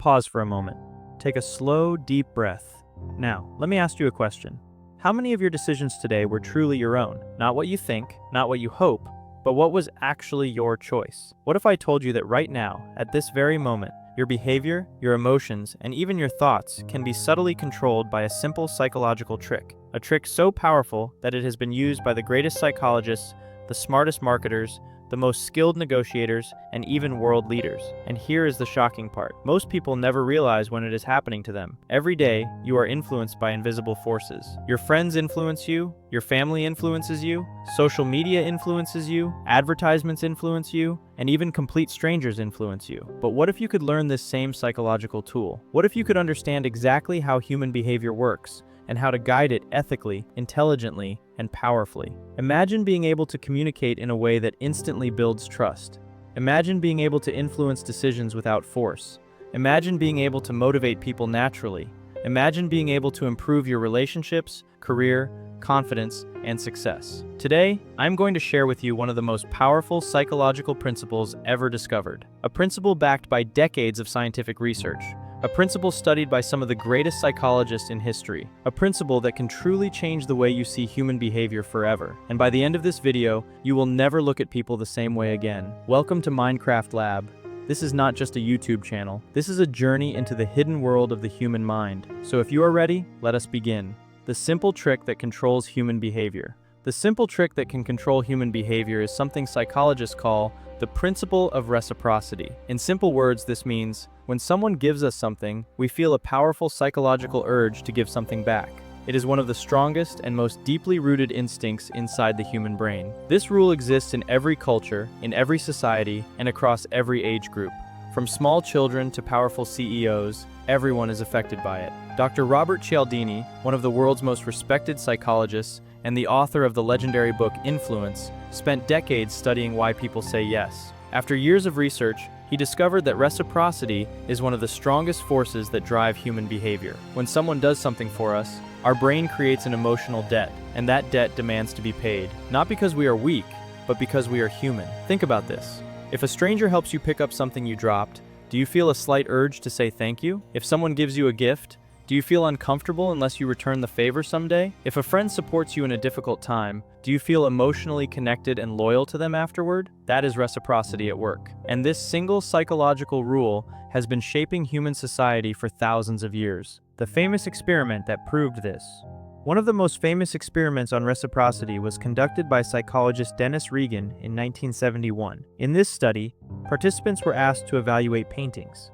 pause for a moment. Take a slow, deep breath. Now, let me ask you a question. How many of your decisions today were truly your own? Not what you think, not what you hope, but what was actually your choice? What if I told you that right now, at this very moment, your behavior, your emotions, and even your thoughts can be subtly controlled by a simple psychological trick? A trick so powerful that it has been used by the greatest psychologists, the smartest marketers, the most skilled negotiators, and even world leaders. And here is the shocking part. Most people never realize when it is happening to them. Every day, you are influenced by invisible forces. Your friends influence you, your family influences you, social media influences you, advertisements influence you, and even complete strangers influence you. But what if you could learn this same psychological tool? What if you could understand exactly how human behavior works, and how to guide it ethically, intelligently, and powerfully? Imagine being able to communicate in a way that instantly builds trust. Imagine being able to influence decisions without force. Imagine being able to motivate people naturally. Imagine being able to improve your relationships, career, confidence, and success. Today, I'm going to share with you one of the most powerful psychological principles ever discovered. A principle backed by decades of scientific research. A principle studied by some of the greatest psychologists in history. A principle that can truly change the way you see human behavior forever. And by the end of this video, you will never look at people the same way again. Welcome to MindCraft Lab. This is not just a YouTube channel. This is a journey into the hidden world of the human mind. So if you are ready, let us begin. The simple trick that controls human behavior. The simple trick that can control human behavior is something psychologists call the principle of reciprocity. In simple words, this means when someone gives us something, we feel a powerful psychological urge to give something back. It is one of the strongest and most deeply rooted instincts inside the human brain. This rule exists in every culture, in every society, and across every age group. From small children to powerful CEOs, everyone is affected by it. Dr. Robert Cialdini, one of the world's most respected psychologists and the author of the legendary book Influence, spent decades studying why people say yes. After years of research, he discovered that reciprocity is one of the strongest forces that drive human behavior. When someone does something for us, our brain creates an emotional debt, and that debt demands to be paid. Not because we are weak, but because we are human. Think about this. If a stranger helps you pick up something you dropped, do you feel a slight urge to say thank you? If someone gives you a gift, do you feel uncomfortable unless you return the favor someday? If a friend supports you in a difficult time, do you feel emotionally connected and loyal to them afterward? That is reciprocity at work. And this single psychological rule has been shaping human society for thousands of years. The famous experiment that proved this. One of the most famous experiments on reciprocity was conducted by psychologist Dennis Regan in 1971. In this study, participants were asked to evaluate paintings.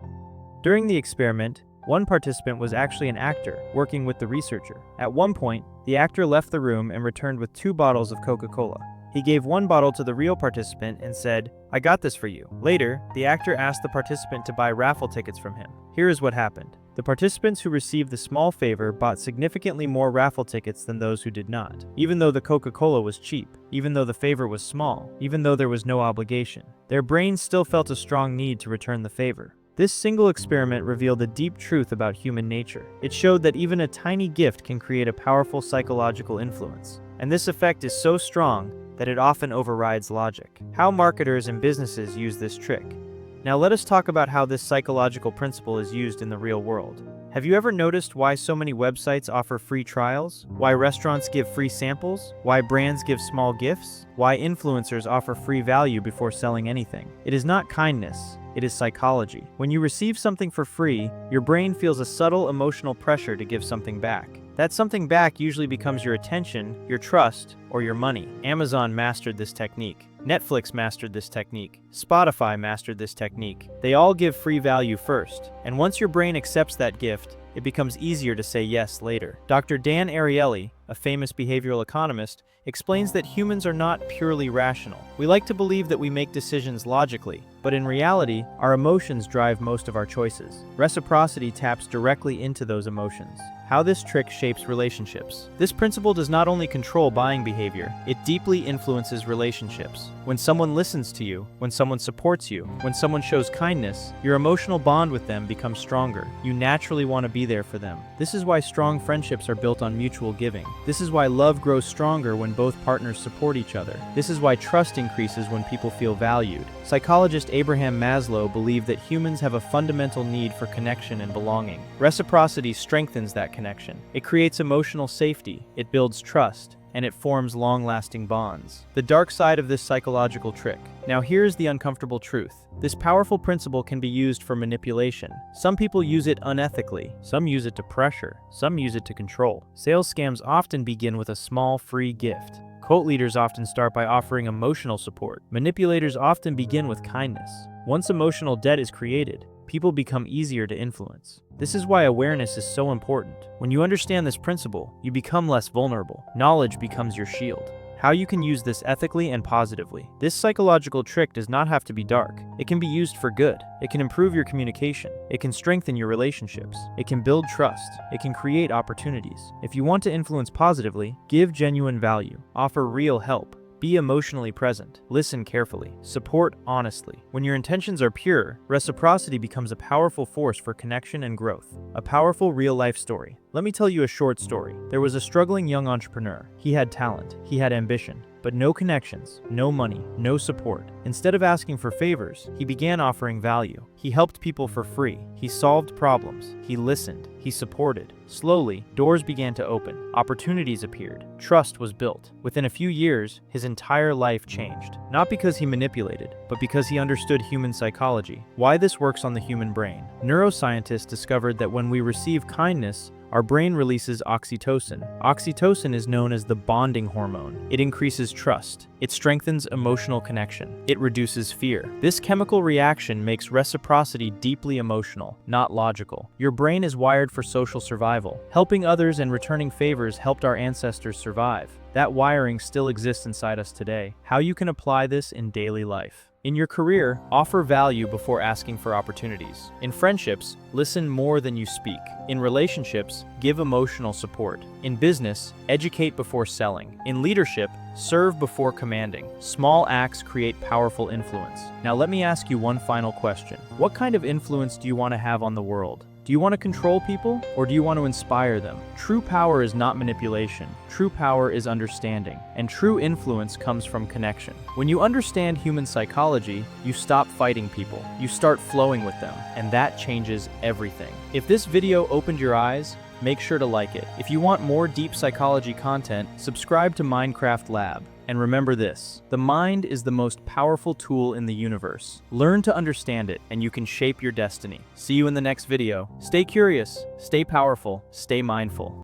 During the experiment, one participant was actually an actor working with the researcher. At one point, the actor left the room and returned with 2 bottles of Coca-Cola. He gave one bottle to the real participant and said, "I got this for you." Later, the actor asked the participant to buy raffle tickets from him. Here is what happened. The participants who received the small favor bought significantly more raffle tickets than those who did not, even though the Coca-Cola was cheap, even though the favor was small, even though there was no obligation. Their brains still felt a strong need to return the favor. This single experiment revealed a deep truth about human nature. It showed that even a tiny gift can create a powerful psychological influence. And this effect is so strong that it often overrides logic. How marketers and businesses use this trick. Now let us talk about how this psychological principle is used in the real world. Have you ever noticed why so many websites offer free trials? Why restaurants give free samples? Why brands give small gifts? Why influencers offer free value before selling anything? It is not kindness. It is psychology. When you receive something for free, your brain feels a subtle emotional pressure to give something back. That something back usually becomes your attention, your trust, or your money. Amazon mastered this technique. Netflix mastered this technique. Spotify mastered this technique. They all give free value first. And once your brain accepts that gift, it becomes easier to say yes later. Dr. Dan Ariely, a famous behavioral economist, explains that humans are not purely rational. We like to believe that we make decisions logically, but in reality, our emotions drive most of our choices. Reciprocity taps directly into those emotions. How this trick shapes relationships. This principle does not only control buying behavior, behavior. It deeply influences relationships. When someone listens to you, when someone supports you, when someone shows kindness, your emotional bond with them becomes stronger. You naturally want to be there for them. This is why strong friendships are built on mutual giving. This is why love grows stronger when both partners support each other. This is why trust increases when people feel valued. Psychologist Abraham Maslow believed that humans have a fundamental need for connection and belonging. Reciprocity strengthens that connection. It creates emotional safety, it builds trust, and it forms long-lasting bonds. The dark side of this psychological trick. Now here's the uncomfortable truth. This powerful principle can be used for manipulation. Some people use it unethically. Some use it to pressure. Some use it to control. Sales scams often begin with a small free gift. Cult leaders often start by offering emotional support. Manipulators often begin with kindness. Once emotional debt is created, people become easier to influence. This is why awareness is so important. When you understand this principle, you become less vulnerable. Knowledge becomes your shield. How you can use this ethically and positively. This psychological trick does not have to be dark. It can be used for good. It can improve your communication. It can strengthen your relationships. It can build trust. It can create opportunities. If you want to influence positively, give genuine value. Offer real help. Be emotionally present. Listen carefully. Support honestly. When your intentions are pure, reciprocity becomes a powerful force for connection and growth. A powerful real-life story. Let me tell you a short story. There was a struggling young entrepreneur. He had talent. He had ambition. But no connections, no money, no support. Instead of asking for favors, he began offering value. He helped people for free. He solved problems. He listened. He supported. Slowly, doors began to open. Opportunities appeared. Trust was built. Within a few years, his entire life changed. Not because he manipulated, but because he understood human psychology. Why this works on the human brain. Neuroscientists discovered that when we receive kindness, our brain releases oxytocin. Oxytocin is known as the bonding hormone. It increases trust. It strengthens emotional connection. It reduces fear. This chemical reaction makes reciprocity deeply emotional, not logical. Your brain is wired for social survival. Helping others and returning favors helped our ancestors survive. That wiring still exists inside us today. How you can apply this in daily life. In your career, offer value before asking for opportunities. In friendships, listen more than you speak. In relationships, give emotional support. In business, educate before selling. In leadership, serve before commanding. Small acts create powerful influence. Now let me ask you one final question. What kind of influence do you want to have on the world? Do you want to control people, or do you want to inspire them? True power is not manipulation. True power is understanding, and true influence comes from connection. When you understand human psychology, you stop fighting people. You start flowing with them, and that changes everything. If this video opened your eyes, make sure to like it. If you want more deep psychology content, subscribe to MindCraft Lab. And remember this, the mind is the most powerful tool in the universe. Learn to understand it, and you can shape your destiny. See you in the next video. Stay curious, stay powerful, stay mindful.